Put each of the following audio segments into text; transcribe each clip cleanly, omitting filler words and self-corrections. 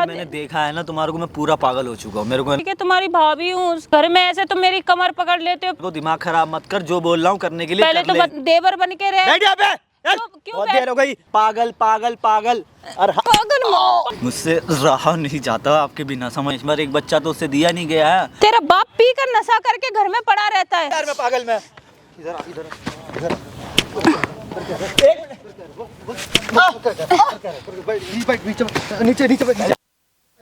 शादी मैंने देखा है ना तुम्हारे को, मैं पूरा पागल हो चुका हूँ। मेरे को ठीक है, तुम्हारी भाभी हूँ उस घर में, ऐसे तुम मेरी कमर पकड़ लेते हो। दिमाग खराब मत कर, जो बोल रहा हूँ करने के लिए पहले कर ले। तो देवर बन के रहे। बैठ यहाँ पे यार, क्यों बहुत देर हो गई। पागल पागल पागल। अरे पागल मुझसे रहा नहीं जाता आपके बिना। समझ बार एक बच्चा तो उससे दिया नहीं गया है। तेरा बाप पी कर नशा करके घर में पड़ा रहता है। यार मैं पागल में। इधर इधर इधर नीचे नीचे बैठ,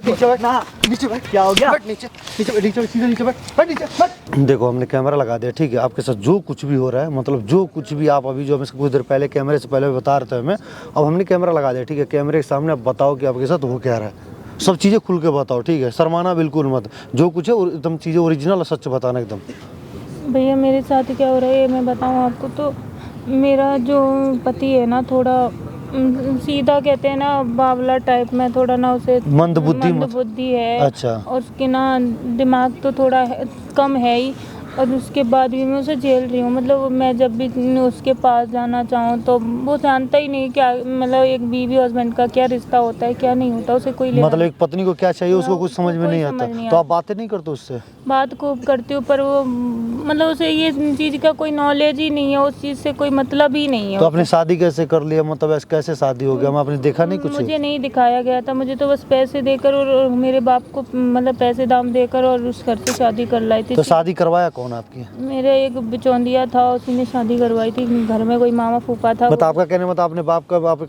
नीचे बैठ ना, नीचे बैठ। क्या हो गया? बैठ नीचे, नीचे बैठ, नीचे सीधे नीचे बैठ, बैठ नीचे बैठ। देखो हमने कैमरा लगा दिया, ठीक है। आपके साथ जो कुछ भी हो रहा है, मतलब जो कुछ भी आप अभी जो हमें कुछ देर पहले कैमरे से पहले बता रहे थे हमें, अब हमने कैमरा लगा दिया, ठीक है। कैमरे के सामने आप बताओ कि आपके साथ हो क्या रहा है। सब चीज़ें खुल के बताओ, ठीक है। शर्माना बिल्कुल मत, जो कुछ है एकदम चीज़ें ओरिजिनल और सच बताना एकदम। भैया मेरे साथ क्या हो रहा है मैं बताऊँ आपको। तो मेरा जो पति है ना, थोड़ा सीधा कहते हैं ना, बावला टाइप में, थोड़ा ना उसे मंदबुद्धि है। अच्छा। और उसके ना दिमाग तो थोड़ा कम है ही। और उसके बाद भी मैं उसे झेल रही हूँ। मतलब मैं जब भी उसके पास जाना चाहूँ तो वो जानता ही नहीं क्या, मतलब एक बीवी हस्बैंड का क्या रिश्ता होता है, क्या नहीं होता, उसे कोई मतलब एक पत्नी को क्या चाहिए उसको कुछ समझ में नहीं आता। तो आप बातें नहीं करते उससे? बात खूब करती हूँ, पर वो मतलब उसे ये चीज़ का कोई नॉलेज ही नहीं है, उस चीज़ से कोई मतलब ही नहीं है। तो आपने शादी कैसे कर लिया? मतलब ऐसे कैसे शादी हो गया? आपने देखा नहीं कुछ? मुझे नहीं दिखाया गया था, मुझे तो बस पैसे देकर और मेरे बाप को मतलब पैसे दाम देकर और उस घर से शादी कर लाई थी। तो शादी करवाया कौन आपकी? मेरे एक बिचौंदिया था, उसी ने शादी करवाई थी। घर में कोई मामा फूफा था। मतलब आपका कहने मतलब आपने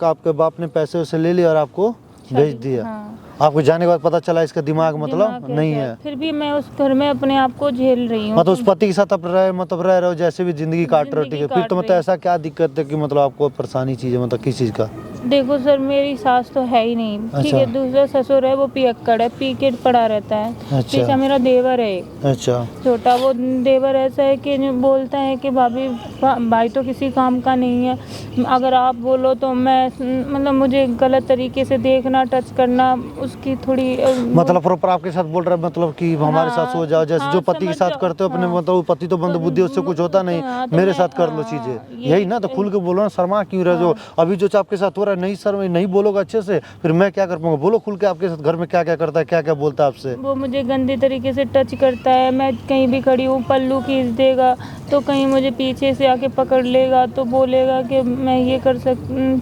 आपके बाप ने पैसे उसे ले लिया और आपको भेज दिया। हाँ। आपको जाने के बाद पता चला इसका दिमाग मतलब नहीं है। फिर भी मैं उस घर में अपने आप को झेल रही हूँ। मतलब उस पति के साथ आप रह रहे हो जैसे भी जिंदगी काट रहे हो, ठीक है। फिर तो मतलब ऐसा क्या दिक्कत है कि मतलब आपको परेशानी चीज है, मतलब किस चीज का? देखो सर, मेरी सास तो है ही नहीं, ठीक है। दूसरा ससुर है, वो पियक्कड़ है, पी के पड़ा रहता है। अच्छा। पीछा मेरा देवर है। अच्छा। छोटा वो देवर ऐसा है कि जो बोलता है कि भाभी भाई तो किसी काम का नहीं है, अगर आप बोलो तो मैं, मतलब मुझे गलत तरीके से देखना, टच करना, उसकी थोड़ी मतलब प्रॉपर आपके साथ बोल रहा है, मतलब कि हमारे साथ सो जाओ, जैसे जो पति के साथ करते हो अपने, मतलब पति तो बंद बुद्धि, उससे कुछ होता नहीं, मेरे साथ कर लो चीजें, यही ना। तो खुल के बोलो ना, शर्मा क्यों रहे जो अभी जो आपके साथ हो रहा है? नहीं सर, नहीं बोलोगे अच्छे से, फिर मैं क्या कर पाऊंगा? बोलो खुल के, आपके साथ घर में क्या क्या करता है, क्या क्या बोलता है आपसे? वो मुझे गंदे तरीके से टच करता है। मैं कहीं भी खड़ी हूँ, पल्लू खींच देगा, तो कहीं मुझे पीछे से आके पकड़ लेगा, तो बोलेगा कि मैं ये कर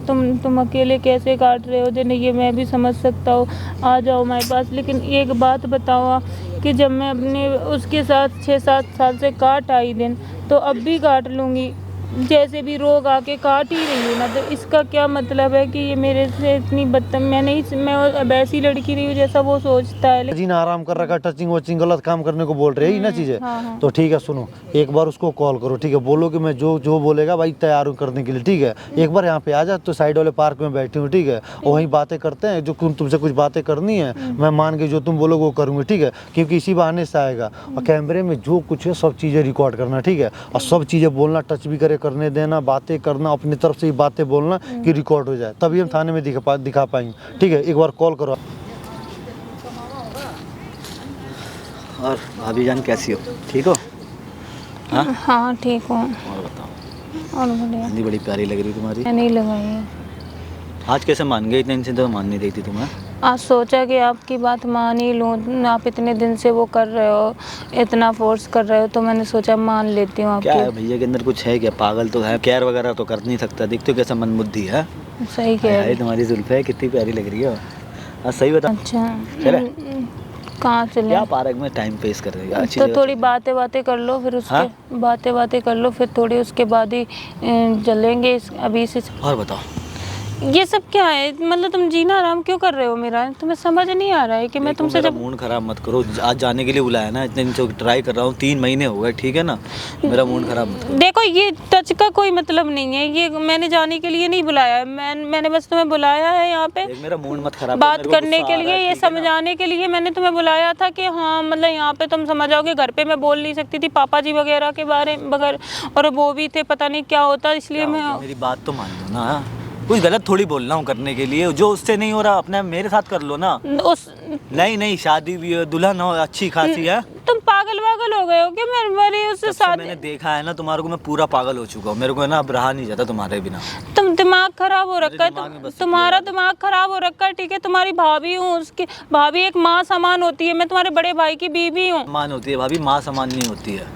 तुम अकेले कैसे काट रहे हो, नहीं ये मैं भी समझ सकता हूँ, आ जाओ हमारे पास। लेकिन एक बात बताओ आप, कि जब मैं अपने उसके साथ 6-7 साल से काट आई दिन, तो अब भी काट लूँगी, जैसे भी रोग आके काट ही रही हूँ ना। तो इसका क्या मतलब है कि ये मेरे से इतनी मैं वैसी लड़की रही हूँ जैसा वो सोचता है। जीना आराम कर रखा, टचिंग वचिंग गलत काम करने को बोल रहे हैं, यही ना चीजें। हाँ। तो ठीक है, सुनो, एक बार उसको कॉल करो, ठीक है। बोलो कि मैं जो जो बोलेगा भाई तैयार हूँ करने के लिए, ठीक है। एक बार यहाँ पे आ जा, तो साइड वाले पार्क में बैठी हूँ, ठीक है। और वहीं बातें करते हैं, जो तुमसे कुछ बातें करनी है, मैं मान के जो तुम बोलोगे वो करूँगी, ठीक है। क्योंकि इसी बहाने से आएगा। और कैमरे में जो कुछ है सब चीज़ें रिकॉर्ड करना, ठीक है। और सब चीज़ें बोलना, टच भी करे करने देना, बातें करना, अपनी तरफ से ही बातें बोलना कि रिकॉर्ड हो जाए, तभी हम थाने में दिखा पाएंगे, ठीक है। एक बार कॉल करो। और भाभी जान कैसी हो, ठीक हो? हाँ ठीक हूँ। और बताओ। और बढ़िया। इतनी बड़ी प्यारी लग रही तुम्हारी। नहीं लगाई है। आज कैसे मान गई? इतने दिन से तो मान नहीं रही थी तुम्हें। आज सोचा कि आपकी बात मान ही लूँ, आप इतने दिन से वो कर रहे हो, इतना फोर्स कर रहे हो, तो मैंने सोचा मान लेती हूँ आपकी। क्या है भैया के अंदर कुछ है क्या? पागल तो है, केयर वगैरह तो कर नहीं सकता। देखते हो कैसा मंदबुद्धि है। सही कह रहे हो। तुम्हारी जुल्फे कितनी प्यारी लग रही है। हाँ सही बता। अच्छा चले? कहाँ चले? क्या पार्क में टाइम पेश कर रही है? तो थोड़ी बातें कर लो, फिर उसके बातें कर लो, फिर थोड़ी उसके बाद ही चलेंगे अभी से। और बताओ, ये सब क्या है? मतलब तुम जीना आराम क्यों कर रहे हो मेरा? तुम्हें समझ नहीं आ रहा है कि मैं तुमसे जब मूड खराब मत करो। आज जाने के लिए बुलाया ना, इतने दिन से ट्राई कर रहा हूँ, 3 महीने हो गए, ठीक है ना। मेरा मूड खराब मत करो। देखो, ये टच का कोई मतलब नहीं है, ये मैंने जाने के लिए नहीं बुलाया है। मैंने बस तुम्हें बुलाया है यहाँ पे मेरा मूड मत खराब बात करने के लिए, ये समझाने के लिए मैंने तुम्हें बुलाया था कि हाँ मतलब यहाँ पे तुम समझ आओगे। घर पे मैं बोल नहीं सकती थी पापा जी वगैरह के बारे में बगैर, और वो भी थे, पता नहीं क्या होता, इसलिए मैं। मेरी बात तो मान लो ना, कुछ गलत थोड़ी बोल रहा हूँ करने के लिए। जो उससे नहीं हो रहा अपने मेरे साथ कर लो ना। उस नहीं शादी भी है, दुल्हन हो अच्छी खासी है। तुम पागल हो गए हो कि मेरी उससे शादी। मैंने देखा है ना तुम्हारे को, मैं पूरा पागल हो चुका हूँ। मेरे को है ना अब रहा नहीं जाता तुम्हारे बिना। तुम दिमाग खराब हो रखा है, दिमाग में बस तुम्हारा दिमाग खराब हो रखा है। ठीक है, तुम्हारी भाभी हूँ, उसकी भाभी एक माँ समान होती है, मैं तुम्हारे बड़े भाई की बीवी हूँ। समान होती है भाभी, माँ समान नहीं होती है,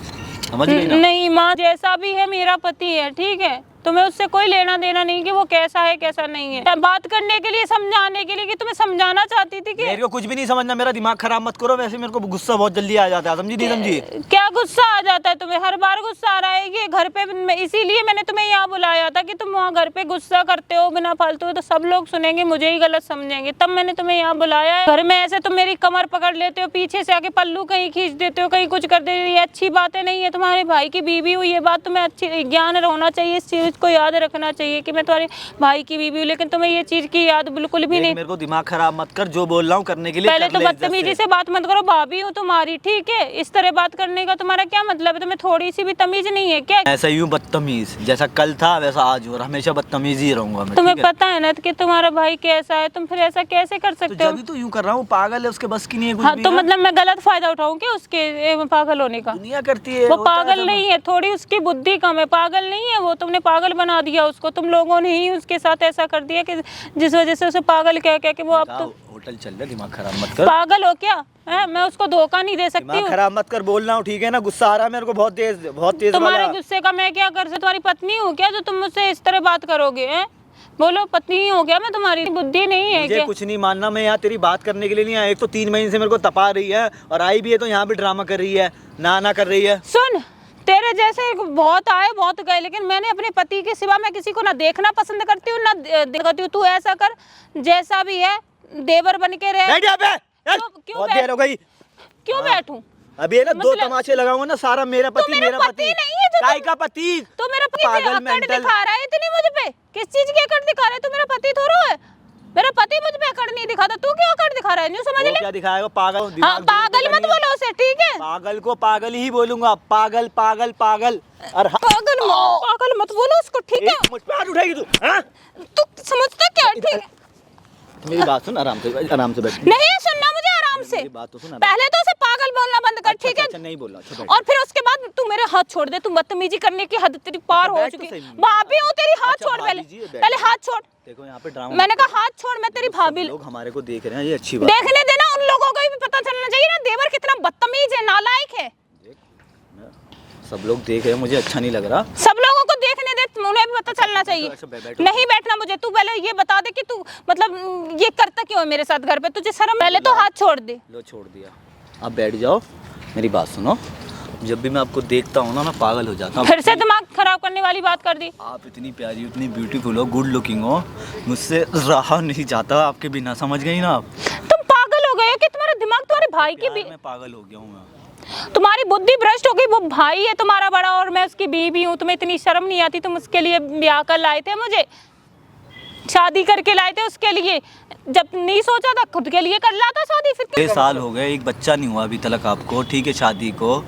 समझ गई ना? नहीं, माँ जैसा भी है मेरा पति है, ठीक है, तुम्हें उससे कोई लेना देना नहीं कि वो कैसा है कैसा नहीं है। बात करने के लिए, समझाने के लिए, कि तुम्हें समझाना चाहती थी कि मेरे को कुछ भी नहीं समझना, मेरा दिमाग खराब मत करो। वैसे मेरे को गुस्सा बहुत जल्दी आ जाता है, समझी नहीं समझी? क्या गुस्सा आ जाता है तुम्हें? हर बार गुस्सा आ रहा है कि घर पे, इसीलिए मैंने तुम्हें यहाँ बुलाया था कि तुम वहाँ घर पे गुस्सा करते हो बिना फालतू, तो सब लोग सुनेंगे, मुझे ही गलत समझेंगे, तब मैंने तुम्हें यहाँ बुलाया है। घर में ऐसे तुम मेरी कमर पकड़ लेते हो, पीछे से आके पल्लू कहीं खींच देते हो, कहीं कुछ कर देते हो, ये अच्छी बातें नहीं है। तुम्हारे भाई की बीवी हुई, ये बात तुम्हें अच्छी ज्ञान होना चाहिए, इस चीज को याद रखना चाहिए कि मैं तुम्हारे भाई की बीवी हूँ, लेकिन तुम्हें ये चीज की याद बिल्कुल भी नहीं। मेरे को दिमाग खराब मत कर, जो बोल रहा हूँ करने के लिए पहले तो बदतमीजी से बात मत करो, भाभी हूँ तुम्हारी, ठीक है? इस तरह बात करने का तुम्हारा क्या मतलब है? तुम्हें थोड़ी सी भी तमीज नहीं है क्या? ऐसा ही हूँ बदतमीज, जैसा कल था वैसा आज हूँ, और हमेशा बदतमीज ही रहूंगा मैं। तुम्हें पता है ना कि तुम्हारा भाई कैसा है, तुम फिर ऐसा कैसे कर सकते हो? जब तो यूं कर रहा हूँ, पागल है, उसके बस की नहीं है कुछ हाँ, भी तो ना। मतलब मैं गलत फायदा उठाऊं क्या उसके पागल होने का? दुनिया करती है, वो होता है पागल सब। नहीं है, थोड़ी उसकी बुद्धि कम है, पागल नहीं है वो, तुमने पागल बना दिया उसको। तुम लोगों ने ही उसके साथ ऐसा कर दिया कि जिस वजह से उसे पागल कह कह के वो अब तो होटल चल रहा, दिमाग खराब मत कर। पागल हो क्या है? मैं उसको धोखा नहीं दे सकती दिमाग हूँ। खराब मत कर, बोल रहा हूँ, ठीक है ना? गुस्सा आ रहा है मेरे को बहुत तेज तुम्हारे वाला। गुस्से का मैं क्या कर सकती? तुम्हारी पत्नी हूँ क्या जो तुम मुझसे इस तरह बात करोगे? हैं, बोलो, पत्नी ही हो क्या मैं तुम्हारी? बुद्धि नहीं है मुझे क्या? कुछ नहीं मानना, मैं यहाँ तेरी बात करने के लिए नहीं आया। एक तो 3 महीने से मेरे को तपा रही है, और आई भी है तो यहाँ भी ड्रामा कर रही है, ना कर रही है। सुन, तेरे जैसे बहुत आए बहुत गए, लेकिन मैंने अपने पति के सिवा मैं किसी को ना देखना पसंद करती हूँ ना देखती हूँ। तू ऐसा कर, जैसा भी है देवर बन के रहे। बैठ यहाँ पे। क्यों बहुत देर हो गई। क्यों बैठूं? अभी है ना, 2 मतलब- तमाचे लगाऊंगा ना, सारा मेरा पति मेरा पति नहीं है जो काय का पति? तो मेरा पति पागल अकड़ मेंटल। दिखा रहा है इतनी मुझ पे। किस चीज की अकड़ दिखा रहा है? तू मेरा पति थोड़ा है। मेरा पति मुझ पे अकड़ नहीं दिखाता, तू क्यों अकड़ दिखा रहा है? न्यू समझ वो ले। क्या दिखाएगा? पागल। हाँ, दिमाग दूर पागल से मत करनी है। बोलो उसे, ठीक है? पागल को पागल ही बोलूंगा, पागल पागल पागल। और पागल मत बोलो उसको, ठीक है? मुझ पे हाथ उठाएगी तू? हाँ? तू समझता क्या? ठीक है, मेरी बात सुन, आराम से बैठ। नहीं सुनना मुझे आराम से। मेरी बात तो सुन। पहले तो उसे पागल बोलना बंद कर, ठीक है? अच्छा, नहीं बोला। अच्छा, बैठ। और फिर उसके बाद तू मेरे हाथ छोड़ दे। तू बदतमीजी करने की हद तेरी पार हो बैठ तो चुकी सही। है। भाभी हूँ तेरी, हाथ अच्छा, छोड़ पहले। भाभी जी, बैठ। पहले हाथ छोड़। देखो यहाँ पे ड्रामा। मैंने कहा हाथ छोड़, मैं तेरी भाभी। लोग हमारे को देख रहे हैं, ये अच्छी बात। देखने देना, उन लोगों को भी पता चलना चाहिए ना देवर कितना बदतमीज है, नालायक है। सब लोग देख रहे हैं, मुझे अच्छा नहीं लग रहा। सब लोगों को देखने दे, उन्हें भी पता चलना चाहिए। अच्छा, बैठो। नहीं बैठना मुझे। तू पहले ये बता दे कि तू मतलब ये करता क्यों है मेरे साथ घर पे? तुझे शर्म? पहले तो हाथ छोड़ दे। लो, छोड़ दिया। आप बैठ जाओ, मेरी बात सुनो। जब भी मैं आपको देखता हूँ ना, मैं पागल हो जाता हूँ। फिर से दिमाग खराब करने वाली बात कर दी। आप इतनी प्यारी, इतनी ब्यूटीफुल हो, गुड लुकिंग हो, मुझसे रहा नहीं जाता आपके बिना, समझ गई ना आप? तुम पागल हो गए हो कि तुम्हारा दिमाग तुम्हारे भाई की भी? मैं पागल हो गया हूँ मैं। तुम्हारी बुद्धि भ्रष्ट हो गई। वो भाई है तुम्हारा बड़ा और मैं उसकी बीवी हूँ। तुम्हें इतनी शर्म नहीं आती? तुम उसके लिए ब्याह कर लाए थे, मुझे शादी करके लाए थे उसके लिए। जब नहीं सोचा था खुद के लिए कर लाता शादी। फिर 6 साल हो गए, एक बच्चा नहीं हुआ अभी तक आपको, ठीक है? शादी को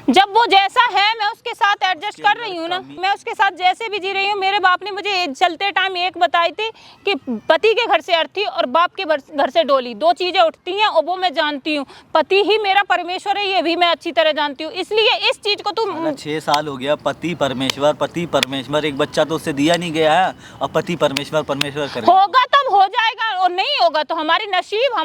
जब वो जैसा है मैं उसके साथ एडजस्ट कर रही हूँ ना। मैं उसके साथ जैसे भी जी रही हूँ। मेरे बाप ने मुझे चलते टाइम एक बताई थी कि पति के घर से अर्थी और बाप के घर से डोली, 2 चीजें उठती हैं, और वो मैं जानती हूँ। पति ही मेरा परमेश्वर है, ये भी मैं अच्छी तरह जानती हूँ। इसलिए इस चीज को तुम 6 साल हो गया, पति परमेश्वर, एक बच्चा तो उससे दिया नहीं गया है, और पति परमेश्वर कर। होगा तब हो जाएगा, और नहीं होगा तो हमारी नसीब,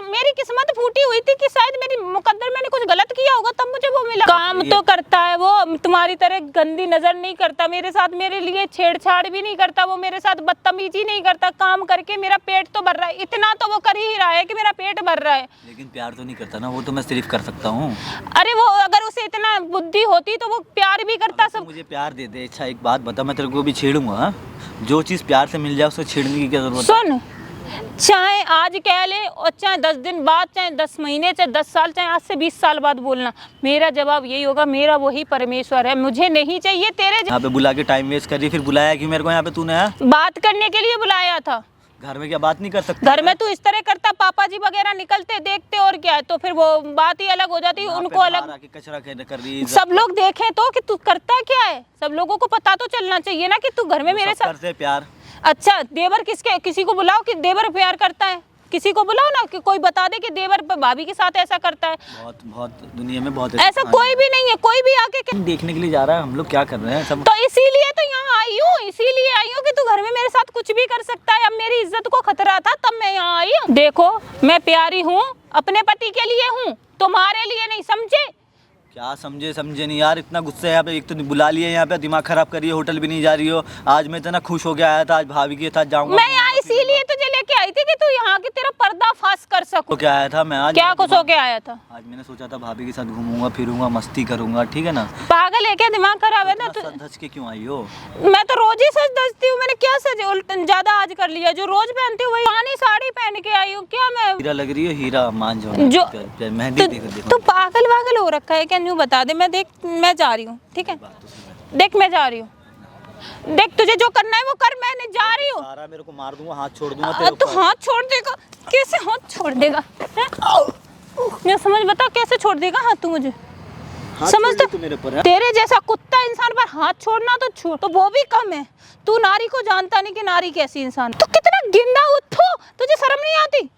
मेरी किस्मत फूटी हुई थी कि शायद मेरी मुकद्दर मैंने कुछ गलत किया होगा, तब मुझे वो मिला। काम तो करता है वो, तुम्हारी तरह गंदी नजर नहीं करता मेरे साथ, मेरे लिए छेड़छाड़ भी नहीं करता वो, मेरे साथ बदतमीजी नहीं करता। काम करके मेरा पेट तो भर रहा है, इतना तो वो कर ही रहा है कि मेरा पेट भर रहा है। लेकिन प्यार तो नहीं करता ना वो, तो मैं सिर्फ कर सकता हूँ। अरे वो अगर उसे इतना बुद्धि होती तो वो प्यार भी करता। सब मुझे प्यार दे दे। अच्छा, एक बात बता, मैं तेरे को भी छेड़ूंगा। हाँ? जो चीज़ प्यार से मिल जाए उसको छेड़ने की क्या जरूरत है? सुन, चाहे आज कह ले और चाहे 10 दिन बाद, चाहे 10 महीने, चाहे 10 साल, चाहे आज से 20 साल बाद बोलना, मेरा जवाब यही होगा, मेरा वही परमेश्वर है। मुझे नहीं चाहिए तेरे यहाँ पे बुला के टाइम वेस्ट कर रही, फिर बुलाया कि मेरे को यहाँ पे तूने? बात करने के लिए बुलाया था। घर में क्या बात नहीं कर सकता? घर में तू इस तरह करता, पापा जी वगैरह निकलते देखते और क्या है, तो फिर वो बात ही अलग हो जाती। उनको अलग कचरा कर रही, सब लोग देखें तो कि तू करता क्या है, सब लोगों को पता तो चलना चाहिए ना कि तू घर में मेरे साथ करते प्यार। अच्छा देवर किसी को बुलाओ कि देवर प्यार करता है, किसी को बुलाओ ना कि कोई बता दे कि देवर भाभी के साथ ऐसा करता है। बहुत बहुत दुनिया में बहुत ऐसा कोई भी नहीं है, कोई भी आके देखने के लिए जा रहा है हम लोग क्या कर रहे हैं सब। तो इसीलिए तो यहाँ आई हूँ, इसीलिए आई हूँ कि तू घर में मेरे साथ कुछ भी कर सकता है। अब मेरी इज्जत को खतरा था तब मैं यहाँ आई हूँ। देखो मैं प्यारी हूँ, अपने पति के लिए हूँ, तुम्हारे लिए नहीं, समझे? क्या समझे नहीं यार, इतना गुस्सा है यहाँ पे। एक तो बुला लिए यहाँ पे, दिमाग खराब करिए, होटल भी नहीं जा रही हो। आज मैं इतना खुश हो गया आया था, आज भाभी के साथ जाऊंगा। मैं यहाँ इसीलिए तुझे लेके आई थी कि तू यहाँ की तेरा पर्दाफाश कर सकूं। तो क्या आया था मैं आज? क्या खुश होके आया था? आज मैंने सोचा था भाभी के साथ घूमूंगा फिरूंगा, मस्ती करूंगा, ठीक है ना। पागल है क्या, दिमाग खराब है ना? सज धज के क्यों आई हो? मैं तो रोज ही सज धजती हूँ, मैंने क्या सज ज्यादा आज कर लिया? जो रोज पहनती हूँ वही पुरानी साड़ी पहन के आई हूँ। क्या मैं हीरा लग रही है, हीरा मान जाओ। जो मेहंदी देखो तू पागल वागल हो रखा है क्या? न्यू बता दे, मैं देख मैं जा रही हूँ, ठीक है? देख मैं जा रही हूँ, देख तुझे जो करना है वो कर, मैं नहीं जा रही हूँ। सारा मेरे को मार दूंगा, हाथ छोड़ दूंगा तेरे तू ऊपर। हाथ छोड़ देगा? कैसे हाथ छोड़ देगा? मैं समझ बता कैसे छोड़ देगा हाथ तू मुझे? हाथ समझ छोड़ दे तू मेरे ऊपर है? तेरे जैसा कुत्ता इंसान पर हाथ छोड़ना तो छोड़, तो वो भी कम है। तू नारी को जानता नहीं कि नारी कैसी इंसान। तू कितना गिंदा उठो, तुझे शर्म नहीं आती?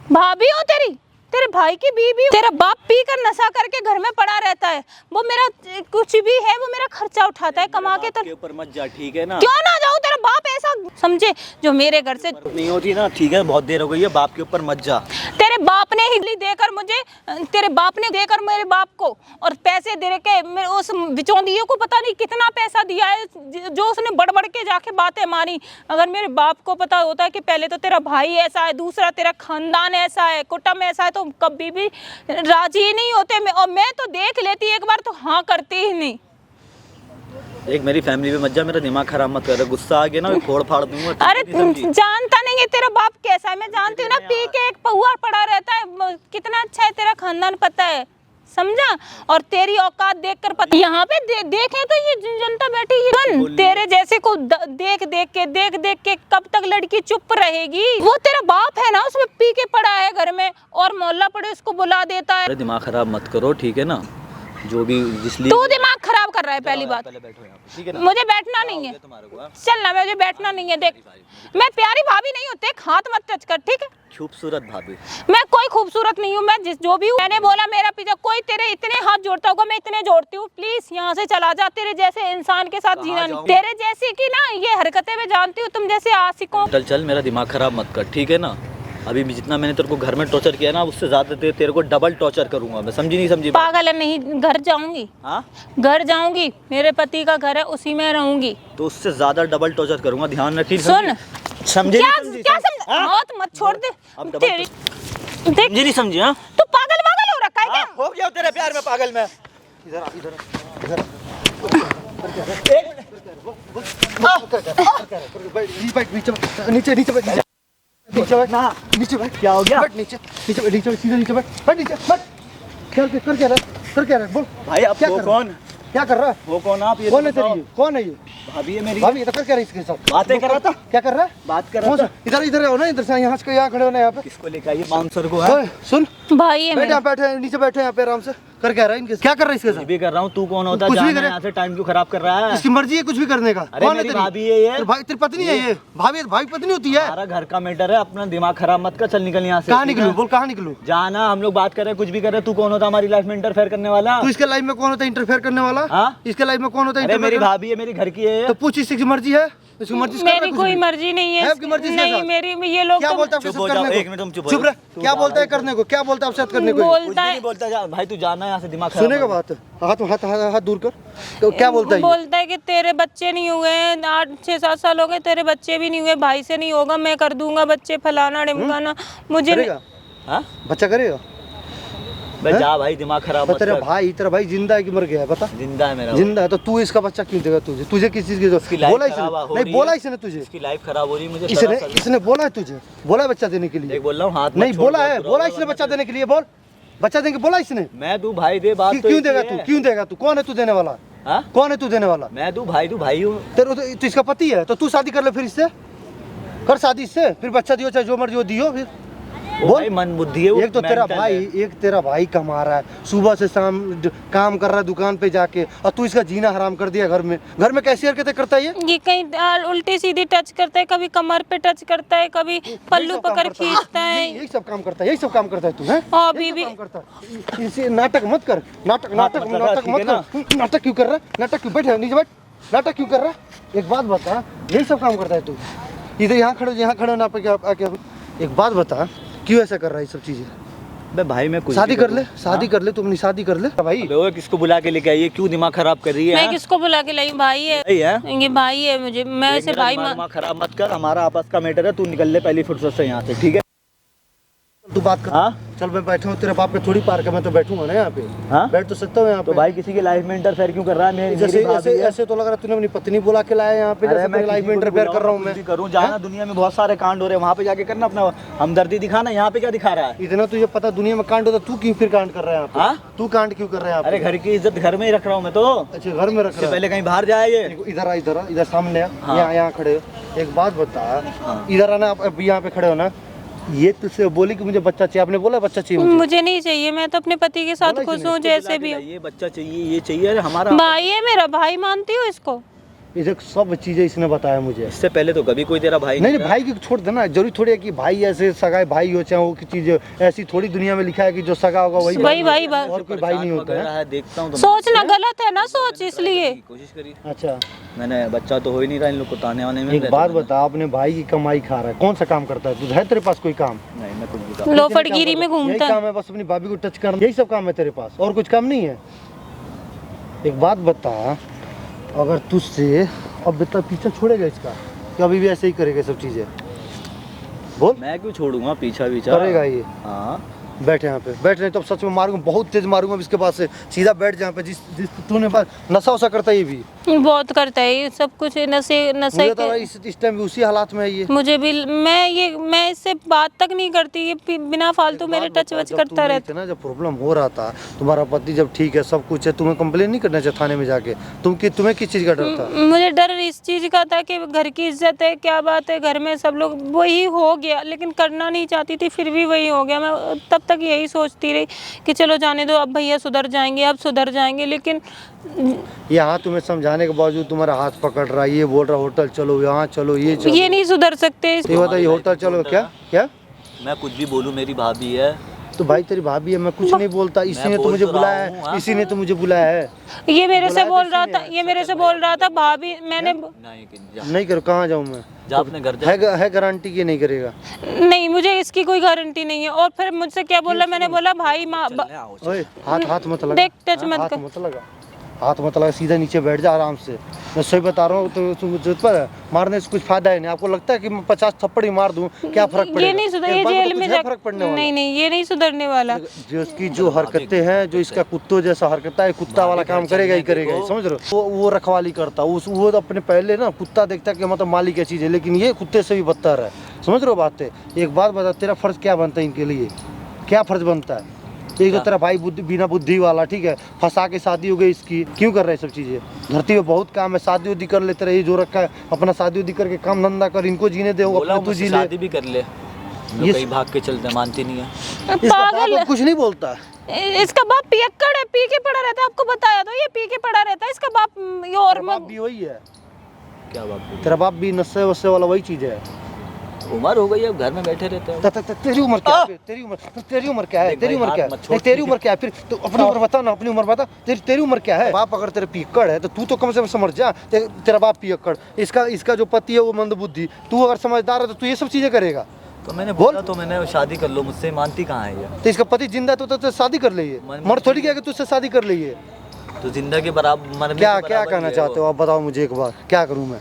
भाभी हो तेरी, तेरे भाई की बीवी हो। तेरा बाप पी कर नशा करके घर में पड़ा रहता है, वो मेरा कुछ भी है वो मेरा खर्चा उठाता है कमा के। तो के ऊपर मत जा, ठीक है ना? क्यों ना जाऊँ? तेरा बाप ऐसा समझे जो मेरे घर से नहीं होती ना, ठीक है, बहुत देर हो गई है, बाप के ऊपर मत जा। तेरे बाप ने ही देकर मुझे, तेरे बाप ने देकर मेरे बाप को और पैसे दे के उस बिचौलिए को पता नहीं कितना पैसा दिया है, जो उसने बढ़ के जाके बातें मारी। अगर मेरे बाप को पता होता कि पहले तो तेरा भाई ऐसा है, दूसरा तेरा खानदान ऐसा है, कुटुंब ऐसा है, तो कभी भी राजी ही नहीं होते। और मैं तो देख लेती एक बार तो हाँ करती ही नहीं। एक मेरी फैमिली पे मत जा, मेरा दिमाग खराब मत कर। गुस्सा आ गया ना, फोड़ फाड़ दूंगा। अरे जानता नहीं है तेरा बाप कैसा है, मैं जानती हूँ ना। पी के एक पौआ पड़ा रहता है, कितना अच्छा है तेरा खानदान, पता है, समझा? और तेरी औकात देखकर पता, यहाँ पे देखे तो ये जनता बैठी है, तेरे जैसे को देख देख के कब तक लड़की चुप रहेगी? वो तेरा बाप है ना, उसमें पी के पड़ा है घर में और मोहल्ला पड़े उसको बुला देता है। दिमाग खराब मत करो, ठीक है ना? जो भी जिसलिए तू दिमाग खराब कर रहा है। पहली बात, पहले बैठो यहाँ पे, ठीक है ना? मुझे बैठना नहीं है, चल ना, मुझे बैठना नहीं है। देख मैं प्यारी भाभी नहीं होते, हाथ मत टच कर, ठीक है? खूबसूरत भाभी, मैं कोई खूबसूरत नहीं हूँ, मैं जो भी हूँ। मैंने बोला मेरा पीछा, कोई तेरे इतने हाथ जोड़ता होगा, मैं इतने जोड़ती हूँ। प्लीज यहाँ से चला जा, तेरे जैसे इंसान के साथ जीना नहीं। तेरे जैसे की ना ये हरकतें मैं जानती हूँ, तुम जैसे आशिकों। चल मेरा दिमाग खराब मत कर, ठीक है ना? अभी भी जितना मैंने तेरे को घर में टॉर्चर किया ना, उससे ज्यादा तेरे को डबल टॉर्चर करूंगा मैं। समझी नहीं समझी? पागल है? नहीं, घर जाऊंगी। हाँ, घर जाऊंगी, मेरे पति का घर है, उसी में रहूंगी। तो उससे ज्यादा डबल टॉर्चर करूंगा, ध्यान रखी। सुन, समझे? क्या समझ? हाथ मत छोड़ दे तेरी। देख नहीं समझी? हाँ, तू पागल वागल हो रखा है क्या? हो गया तेरे प्यार में पागल मैं। नीचे नीचे बैठ, नीचे बैठ ना, नीचे बैठ। क्या हो गया? बैठ नीचे, नीचे बैठ, नीचे सीधे नीचे बैठ, बैठ नीचे बैठ। कर क्या रहा है? बोल भाई अब क्या वो कर कौन? क्या कर रहा है? वो कौन आप? ये कौन है बताओ। तेरी? कौन है ये? भाभी है मेरी। भाभी, तो कर क्या रही इसके साथ? बातें कर रहा था। क्या कर रहा है? बात कर रहा कौन था। सा? इधर हो ना, इधर से यहाँ से यहाँ खड़े होना यहाँ पे। किसको लेकर आइए? बाउंसर को है। ओए, सुन, भाई है बैठ मेरा। यहाँ, बैठे नीचे बैठे यहाँ पे आराम से। कर क्या रहा है इनके? क्या कर रहा है इसके साथ? भी कर रहा हूँ, तू कौन होता है? कुछ भी जाना करे। यहाँ से, टाइम क्यों खराब कर रहा है? इसकी मर्जी है कुछ भी करने का। अरे कौन है मेरी तेरी? भाभी है ये। तेरी भाई, तेरी पत्नी है ये? भाभी पत्नी होती है? हमारा घर का मैटर है, अपना दिमाग खराब मत कर। चल निकल यहाँ से। कहाँ निकलूं? बोल कहाँ निकलूं? जाना, हम लोग बात कर रहे हैं, कुछ भी कर रहे हैं। तू कौन होता है हमारी लाइफ में इंटरफेयर करने वाला? तू इसके लाइफ में कौन होता है इंटरफेयर करने वाला? हाँ? इसके लाइफ में कौन होता है अरे मेरी इंटरफेयर? भाभी है, मेरी घर की है। तो पूछ, इसकी मर्जी है? इसकी मर्जी से कर रहा है मेरी कुछ कोई भी? मर्जी नहीं है। है आपकी मर्जी से नहीं, साथ? मेरी ये लोग क्या तो बोलता है चुप आपके हो साथ जाओ, करने को? एक मिनट तुम चुप हो चुप जाओ। रह। क्या बोलता है करने को? क्या बोलता है आपसे करने को? बोलता कुछ भी है, नहीं बोलता। जा भाई, तू जाना यहाँ से, दिमाग खराब सुनेगा मत बात? हाथ दूर कर। तो क्या बोलता है ये? बोलता है कि तेरे बच्चे नहीं हुए हैं, 8-6-7 साल हो गए, तेरे बच्चे भी नहीं हुए, भाई से नहीं होगा, मैं कर दूंगा बच्चे, फलाना ढिमकाना। मुझे करेगा? हाँ? बच्चा करेगा? बे जा भाई, दिमाग खराब मत तेरा कर। भाई जिंदा है कि मर गया है? बता। जिंदा है मेरा। जिंदा है तो तू इसका बच्चा क्यों देगा तुझे? तुझे किस चीज की इसकी जरूरत? लाइफ बोला खराब हो इसने? रही नहीं बोला है। इसने तुझे? इसकी लाइफ खराब हो रही है मुझे। इसने बोला है तुझे? बोला है बच्चा देने के लिए? देख बोल रहा हूँ, हाथ मत नहीं छोड़, बोला बहुत है? बुरा बोला होगा इसने वरना बच्चा देने के लिए? बोल, बच्चा देंगे बोला इसने? मैं दूं भाई, दे बात तो क्यों एक देगा ही तू? है। क्यों देगा तू? कौन है तू देने वाला? हाँ? कौन है तू देने वाला? मैं दूं भाई, तू भाई हूँ। तेरे तो इसका पति है, तो तू शादी कर ले फिर इससे। कर शादी इससे, फिर बच्चा दियो, चाहे जो मर्जी हो दियो। फिर वो भाई मन बुद्धि है, वो एक तो तेरा mental भाई, है। एक तेरा भाई कमा रहा है, सुबह से शाम काम कर रहा है दुकान पे जाके, और तू इसका जीना हराम कर दिया घर में। घर में कैसी हरकतें करता है ये कहीं उल्टी सीधी टच करता है, कभी कमर पे टच करता है, कभी पल्लू पकड़ खींचता है। यही सब काम करता है, यही सब काम करता है तू, है? हाँ, यही सब बीबी। काम करता है। इसे नाटक मत कर, नाटक नाटक मत लगा, नाटक ठीक मत है ना? कर। नाटक क्यों कर रहा है? नाटक क्यों? बैठ नीचे बैठ। नाटक क्यों कर रहा है? एक बात बता, यही सब काम करता है तू? इधर यहाँ खड़े ना पे क्या आके। एक बात बता, क्यों ऐसा कर रहा है ये सब चीजें? बे भाई मैं कुछ शादी भी कर करूं। ले, शादी कर ले, तू अपनी शादी कर ले भाई। अबे ओए किसको बुला के लेके आई है? क्यों दिमाग खराब कर रही है? मैं हाँ? किसको बुला के लाई? भाई है, भाई है? ये भाई है मुझे, मैं देख इसे मेरा भाई दिमाग खराब मत कर, हमारा आपस का मैटर है, तू निकल ले पहली फुर्सत से यहाँ से, ठीक है? तू बात कर। हाँ चल मैं बैठा हूँ, तेरे बाप पे थोड़ी पार्क है, मैं तो बैठूंगा ना यहाँ पे। हाँ? बैठ तो सकता हूँ यहाँ तो पे। भाई किसी की लाइफ में इंटरफेयर क्यों कर रहा है? मेरी जैसे भाभी ऐसे है। ऐसे तो लग रहा है तूने अपनी पत्नी बुला के लाया यहाँ पे, अरे जैसे मैं तेरी लाइफ में इंटरफेयर कर रहा हूँ मैं। करूँ जहाँ दुनिया में बहुत सारे कांड हो रहे हैं, वहाँ पे जाके करना अपना हमदर्दी दिखाना, यहाँ पे क्या दिखा रहा है? इतना तुझे पता दुनिया में कांड होता, तू क्यों फिर कांड कर रहा है यहाँ पे? हाँ? तू कांड क्यों कर रहा है यहाँ पे? अरे घर की इज्जत घर में ही रख रहा हूँ मैं तो। अच्छा घर में रख इससे रहा है। पहले कहीं बाहर जाए ये। इधर आ, इधर आ, इधर सामने आ, हाँ। यहाँ खड़े हो। एक बात बता, हाँ। इधर आना, अब यहाँ पे खड़े हो ना। ये तुझसे बोली कि मुझे बच्चा चाहिए, आपने बोला बच्चा चाहिए मुझे? मुझे नहीं चाहिए, मैं तो अपने पति के साथ बोला खुश इसने, हूँ जैसे भी हूँ। ये बच्चा चाहिए, ये चाहिए, अरे हमारा भाई है मेरा, भाई मानती हूँ इसको। इसे सब चीजें इसने बताया मुझे। इससे पहले तो कभी कोई तेरा भाई नहीं था। नहीं, भाई की छोड़ देना, जरूरी थोड़ी है कि भाई ऐसे सगाई भाई हो, चाहे वो की चीज ऐसी थोड़ी दुनिया में लिखा है कि जो सगा होगा वही वही भाई और कोई भाई नहीं होता है। देखता हूँ तो सोचना गलत है ना, सोच इसलिए। कोशिश करी, अच्छा मैंने बच्चा तो हो ही नहीं रहा इन लोग को ताने वाने में। एक बात बता, अपने भाई की कमाई खा रहा है, कौन सा काम करता है? तुझे है तेरे पास कोई काम? नहीं मैं कुछ भी लोफड़गिरी में यही घूमता काम है, बस अपनी भाभी को टच करना, यही सब काम है तेरे पास, और कुछ काम नहीं है? एक बात बता, अगर तुझसे अब बेटा पीछा छोड़ेगा इसका, कि अभी भी ऐसे ही करेगा सब चीजें? बोल। मैं क्यों छोड़ूंगा पीछा पीछा करेगा ये? हाँ बैठ यहाँ पे, बैठ, नहीं तो अब सच में मारूंगा, बहुत तेज मारूंगा अब इसके पास से। सीधा बैठ जहाँ पे, जिस जिस तूने पास नशा वशा करता है ये भी। बहुत करता है ये सब कुछ, नशे नशे मुझे तो इस टाइम भी उसी हालात में है ये। मुझे भी, मैं इससे बात तक नहीं करती, ये बिना फालतू मेरे टच वच करता रहता। ना जब प्रॉब्लम हो रहा था, तुम्हारा पति जब ठीक है, सब कुछ है, तुम्हें कंप्लेन नहीं करना चाहिए थाने में जाके? तुम्हें किस चीज का डर था? मुझे डर इस चीज का था कि घर की इज्जत है, क्या बात है, घर में सब लोग, वही हो गया, लेकिन करना नहीं चाहती थी, फिर भी वही हो गया। मैं तब तक यही सोचती रही कि चलो जाने दो, अब भैया सुधर जाएंगे, अब सुधर जाएंगे, लेकिन यहाँ तुम्हें समझाने के बावजूद तुम्हारा हाथ पकड़ रहा है, ये बोल रहा होटल चलो, यहाँ चलो, ये चलो। ये नहीं सुधर सकते। ये बताइए होटल चलो, क्या क्या? मैं कुछ भी बोलूँ मेरी भाभी है। तो भाई तेरी भाभी है, मैं कुछ नहीं बोलता, इसी ने तो बोल मुझे तो रहा बुलाया हूँ, है, हाँ। इसी ने तो मुझे बुलाया है। ये मेरे से बुलाया बोल तो रहा इसी था, ने। ये मेरे से बोल रहा था, भाभी मैंने नहीं जा, नहीं करो, कहाँ जाऊँ मैं? जा अपने घर जा। है गारंटी कि नहीं करेगा? नहीं, मुझे इसकी कोई गारंटी नहीं है। और फिर मुझसे क्या बोला, मैंने बोला भाई माँ ओए हाथ मत लगा, देख, टच मत हाथ कर। मत लगा, हाथ मत लगा, सीधा नीचे बैठ जा आराम से। मैं सही बता रहा हूँ, तो मुझे पर मारने से कुछ फायदा है नहीं। आपको लगता है कि मैं 50 थप्पड़ ही मार दूं, क्या फर्क पड़ेगा? ये नहीं सुधर, ये एक बात जेल बताओ, में कुछ है जा, फर्क पड़ने वाला? नहीं, ये नहीं सुधरने वाला। जो इसकी जो हरकतें हैं, जो इसका कुत्तों जैसा हरकत है, कुत्ता वाला काम करेगा ही करेगा ही, समझ रहे हो? वो रखवाली करता, वो तो अपने पहले ना कुत्ता देखता कि मतलब मालिक क्या चीज़ है, लेकिन ये कुत्ते से भी बदतर है, समझ रहे हो बात है? एक बात बता, तेरा फर्ज क्या बनता है इनके लिए? क्या फर्ज बनता है? एक तो तेरा भाई बिना बुद्धि वाला, ठीक है, फंसा के शादी हो गई इसकी, क्यों कर रहे हैं सब चीज़ें? धरती में बहुत काम है, शादी उदी कर लेते रहे, जो रखा है अपना शादी उदी करके काम धंधा कर, इनको जीने दे, बोला अपना तू जी ले। शादी भी कर ले, ये कहीं भाग के चलते मानती नहीं है। इसका पागल बाप कुछ नहीं बोलता। इसका बाप पियक्कड़ है, पी के पड़ा रहता है। आपको बताया तो, ये पी के पड़ा रहता है इसका बाप। ये और तेरा बाप भी वही है, क्या बात? तेरा बाप भी नशे वशे वाला वही चीज़ है। उम्र हो गई है, अब घर में बैठे रहते हैं। तेरी उम्र क्या है? तेरी उम्र क्या है? देख तेरी भाई, उम्र क्या है? हाथ मत छोड़। नहीं, तेरी उम्र क्या है? फिर तो अपनी उम्र बता ना, अपनी उम्र बता। तेरी उम्र क्या है? बाप अगर तेरे पियक्कड़ है तो तू तो कम से कम समझ जा, तेरा बाप पियक्कड़, इसका जो पति है वो मंदबुद्धि, तू अगर समझदार है तो तू ये सब चीजें करेगा। तो मैंने बोला तो मैंने शादी कर लो मुझसे, मानती कहाँ है ये? तो इसका पति जिंदा है तो शादी कर लीजिए, मर्द थोड़ी क्या कि तुझसे शादी कर लीजिए। तो जिंदगी बराबर मरने क्या के क्या बराबर कहना ही है चाहते वो। हो आप? बताओ मुझे एक बार, क्या करूँ मैं?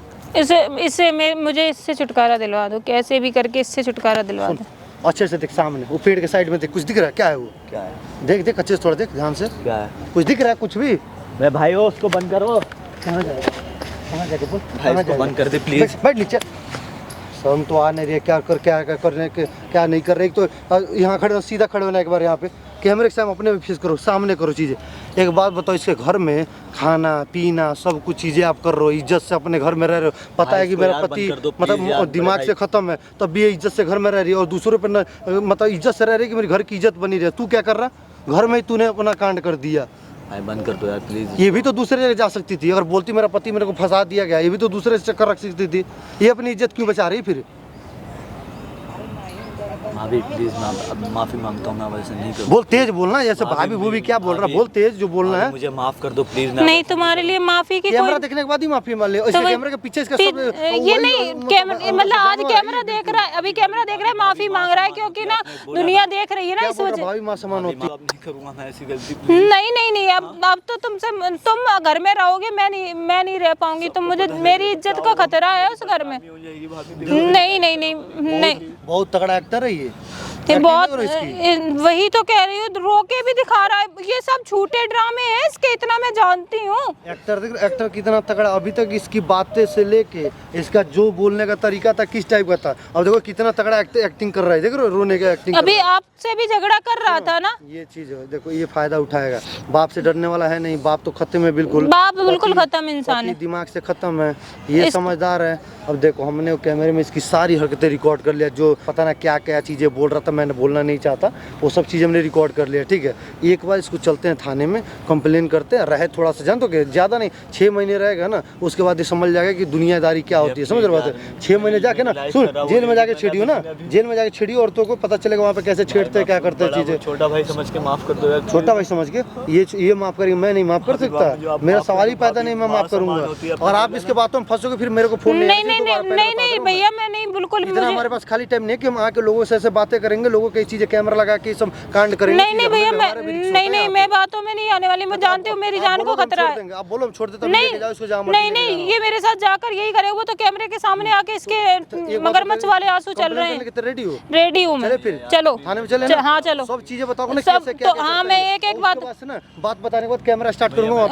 मुझे इससे छुटकारा दिलवा दो, कैसे भी करके इससे छुटकारा दिलवा दो। अच्छे से देख, सामने वो पेड़ के साइड में देख, कुछ दिख रहा है? क्या है वो? क्या है? देख देख अच्छे से, थोड़ा देख ध्यान से, क्या है? कुछ दिख रहा है? कुछ भी? मैं भाई हो, उसको बंद करो। कहाँ जाएगा? कहाँ जाएगा बोल? भाई कहाँ इसको जाएगा? बंद कर दे प्लीज। बैठ नीचे। शर्म तो आ नहीं रही है, क्या करने, क्या नहीं कर रहे। एक तो यहाँ खड़े हो, सीधा खड़े होना एक बार यहाँ पे, कैमरे के सामने अपने भी फेस करो, सामने करो चीज़ें। एक बात बताओ, इसके घर में खाना पीना सब कुछ चीज़ें आप कर रहे हो, इज्जत से अपने घर में रह रहे हो, पता है कि मेरा पति मतलब दिमाग से ख़त्म है, तब भी ये इज्जत से घर में रह रही है और दूसरों पर मतलब इज्जत से रह रही है कि मेरे घर की इज्जत बनी रही। तू क्या कर रहा, घर में ही तूने अपना कांड कर दिया। भाई बंद कर दो यार प्लीज। ये भी तो दूसरे जगह जा सकती थी, अगर बोलती मेरा पति मेरे को फंसा दिया गया, ये भी तो दूसरे से चक्कर रख सकती थी। ये अपनी इज्जत क्यों बचा रही फिर? भाभी प्लीज मैं अब माफी मांगता हूँ, मैं वैसे नहीं करूँ। बोल, तेज बोलना, जैसे भाभी वो भी क्या बोल रहा, बोल तेज जो बोलना है। मुझे माफ कर दो प्लीज। नहीं, तुम्हारे लिए माफी की कैमरा कोई देखने के बाद ही माफी मान ले। इसके कैमरे के पीछे इसका सब ये नहीं कैमरा, मतलब आज कैमरा देख रहा है, अभी कैमरा देख रहा है, माफी मांग रहा है क्योंकि ना दुनिया देख रही है ना, इस वजह। भाभी मां समान होती है। नहीं करूँगा मैं ऐसी गलती। नहीं, अब तो तुम घर में रहोगे, मैं नहीं रह पाऊंगी। तुम मुझे, मेरी इज्जत का खतरा है उस घर में। नहीं, बहुत तगड़ा एक्टर है ये बहुत, वही तो कह रही हूँ, रोके भी दिखा रहा है। ये सब झूठे ड्रामे हैं इसके, इतना मैं जानती हूँ। एक्टर कितना तगड़ा, अभी तक इसकी बातें से लेके इसका जो बोलने का तरीका था किस टाइप का था। अब देखो कितना तगड़ा एक्टिंग कर रहा है, देख रहे हो रोने का एक्टिंग। अभी आपसे भी झगड़ा कर रहा था ना। ये चीज है, देखो ये फायदा उठाएगा। बाप से डरने वाला है नहीं, बाप तो खत्म है बिल्कुल। बाप बिल्कुल खत्म इंसान है, दिमाग से खत्म है, ये समझदार है। अब देखो हमने वो कैमरे में इसकी सारी हरकतें रिकॉर्ड कर लिया, जो पता ना क्या क्या चीजें बोल रहा था, मैंने बोलना नहीं चाहता, वो सब चीज़ हमने रिकॉर्ड कर लिया। ठीक है, एक बार इसको चलते हैं थाने में, कंप्लेन करते हैं, रहे थोड़ा सा, जान तो क्या ज़्यादा नहीं 6 महीने रहेगा ना, उसके बाद ये समझ जाएगा कि दुनियादारी क्या होती है। समझ रहे बात है? 6 महीने जाके ना, सुन, जेल में जाके छेड़ियो ना, जेल में जाके छेड़ियो, औरतों को पता चलेगा वहाँ पे कैसे छेड़ते हैं, क्या करते हैं चीज़ें। छोटा भाई समझ के माफ कर दो यार। छोटा भाई समझ के ये माफ करेंगे, मैं नहीं माफ कर सकता, मेरा सवाल ही पैदा नहीं, मैं माफ करूंगा। और आप इसके बातों में फंसोगे फिर मेरे को फोन नहीं भैया, मैं नहीं, बिल्कुल इतना हमारे पास खाली टाइम नहीं कि हम आके लोगों से ऐसे बातें करेंगे, लोगों की चीजें कैमरा लगा के सब कांड करेंगे। नहीं भैया, नहीं, मैं बातों में नहीं आने वाली। मैं जानती हूँ मेरी जान को खतरा है। आप बोलो, छोड़ देता। नहीं, ये मेरे साथ जाकर यही करे। वो तो कैमरे के सामने आके इसके मगरमच्छ वाले आंसू चल रहे हैं। रेडी हूँ मैं, चलो थाने में चले। हाँ चलो, सब चीजें बताओ ना, सब तो हाँ, मैं एक बात बताने के बाद कैमरा स्टार्ट करूंगा।